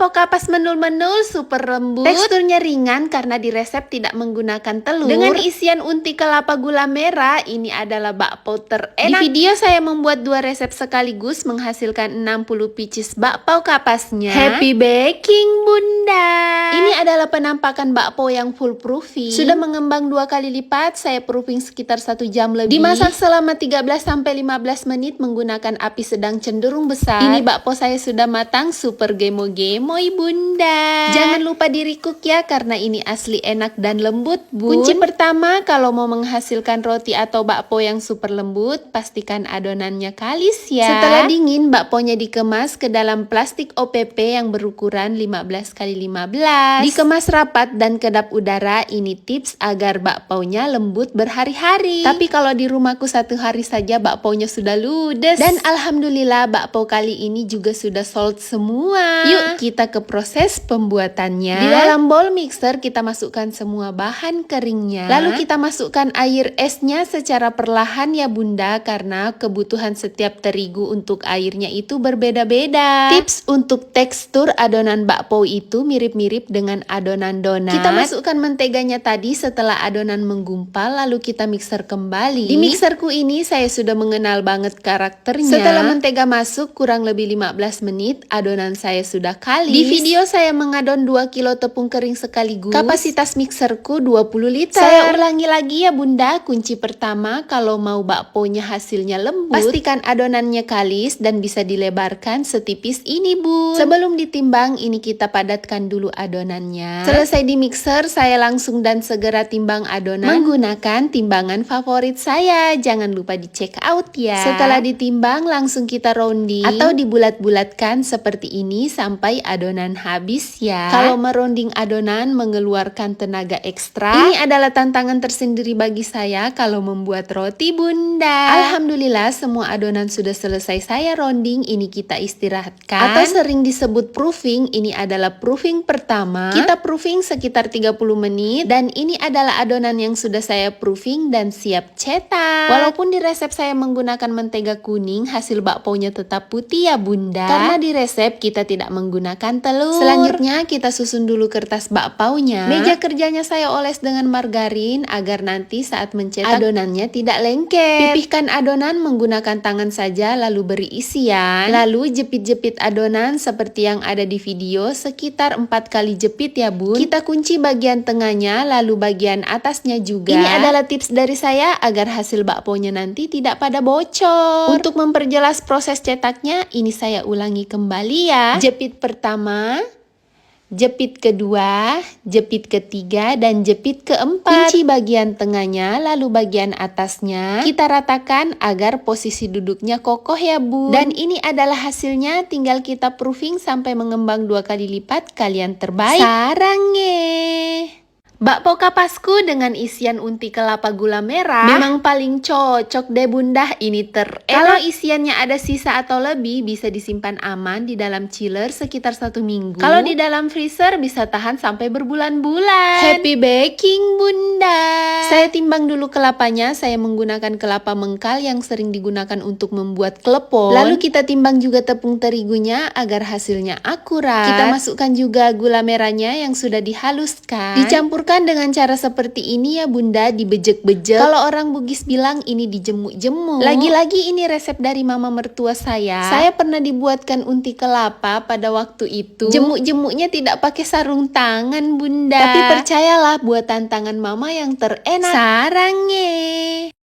Bakpao kapas menul-menul, super lembut. Teksturnya ringan karena di resep tidak menggunakan telur. Dengan isian unti kelapa gula merah, ini adalah bakpao terenak. Di video saya membuat 2 resep sekaligus menghasilkan 60 pieces bakpao kapasnya. Happy baking Bunda. Ini adalah penampakan bakpao yang full proofing. Sudah mengembang 2 kali lipat, saya proofing sekitar 1 jam lebih. Dimasak selama 13-15 menit menggunakan api sedang cenderung besar. Ini bakpao saya sudah matang, super gemoy Bunda. Jangan lupa di recook ya, karena ini asli enak dan lembut Bun. Kunci pertama kalau mau menghasilkan roti atau bakpao yang super lembut, pastikan adonannya kalis ya. Setelah dingin, bakpaonya dikemas ke dalam plastik OPP yang berukuran 15x15. Dikemas rapat dan kedap udara. Ini tips agar bakpaonya lembut berhari-hari. Tapi kalau di rumahku 1 hari saja bakpaonya sudah ludes. Dan alhamdulillah bakpao kali ini juga sudah sold semua. Yuk kita ke proses pembuatannya. Di dalam bowl mixer kita masukkan semua bahan keringnya. Lalu kita masukkan air esnya secara perlahan ya Bunda, karena kebutuhan setiap terigu untuk airnya itu berbeda-beda. Tips untuk tekstur adonan bakpao itu mirip-mirip dengan adonan donat. Kita masukkan menteganya tadi setelah adonan menggumpal, lalu kita mixer kembali. Di mixerku ini saya sudah mengenal banget karakternya. Setelah mentega masuk kurang lebih 15 menit, adonan saya sudah kalis. Di video saya mengadon 2 kilo tepung kering sekaligus. Kapasitas mixerku 20 liter. Saya ulangi lagi ya Bunda. Kunci pertama kalau mau bakponya hasilnya lembut, pastikan adonannya kalis dan bisa dilebarkan setipis ini Bun. Sebelum ditimbang, ini kita padatkan dulu adonannya. Selesai di mixer, saya langsung dan segera timbang adonan menggunakan timbangan favorit saya. Jangan lupa di check out ya. Setelah ditimbang, langsung kita rounding atau dibulat-bulatkan seperti ini sampai adonan habis ya. Kalau meronding adonan mengeluarkan tenaga ekstra. Ini adalah tantangan tersendiri bagi saya kalau membuat roti Bunda. Alhamdulillah semua adonan sudah selesai saya rounding. Ini kita istirahatkan atau sering disebut proofing. Ini adalah proofing pertama. Kita proofing sekitar 30 menit dan ini adalah adonan yang sudah saya proofing dan siap cetak. Walaupun di resep saya menggunakan mentega kuning, hasil bakpaonya tetap putih ya Bunda, karena di resep kita tidak menggunakan telur. Selanjutnya kita susun dulu kertas bakpaonya. Meja kerjanya saya oles dengan margarin agar nanti saat mencetak adonannya tidak lengket. Pipihkan adonan menggunakan tangan saja, lalu beri isian. Lalu jepit-jepit adonan seperti yang ada di video, sekitar 4 kali jepit ya Bun. Kita kunci bagian tengahnya, lalu bagian atasnya juga. Ini adalah tips dari saya agar hasil bakpaonya nanti tidak pada bocor. Untuk memperjelas proses cetaknya, ini saya ulangi kembali ya. Jepit pertama, jepit kedua, jepit ketiga, dan jepit keempat. Kunci bagian tengahnya, lalu bagian atasnya kita ratakan agar posisi duduknya kokoh ya Bun. Dan ini adalah hasilnya, tinggal kita proofing sampai mengembang 2 kali lipat. Kalian terbaik. Sarange. Bakpao kapasku dengan isian unti kelapa gula merah memang paling cocok deh Bunda. Ini terenak. Kalau isiannya ada sisa atau lebih, bisa disimpan aman di dalam chiller sekitar 1 minggu. Kalau di dalam freezer bisa tahan sampai berbulan-bulan. Happy baking Bunda. Saya timbang dulu kelapanya. Saya menggunakan kelapa mengkal yang sering digunakan untuk membuat klepon. Lalu kita timbang juga tepung terigunya agar hasilnya akurat. Kita masukkan juga gula merahnya yang sudah dihaluskan. Dicampurkan dengan cara seperti ini ya Bunda, dibejek-bejek. Kalau orang Bugis bilang ini dijemuk-jemuk. Lagi-lagi ini resep dari mama mertua saya. Saya pernah dibuatkan unti kelapa pada waktu itu. Jemuk-jemuknya tidak pakai sarung tangan Bunda. Tapi percayalah, buatan tangan mama yang terenak. Sarange.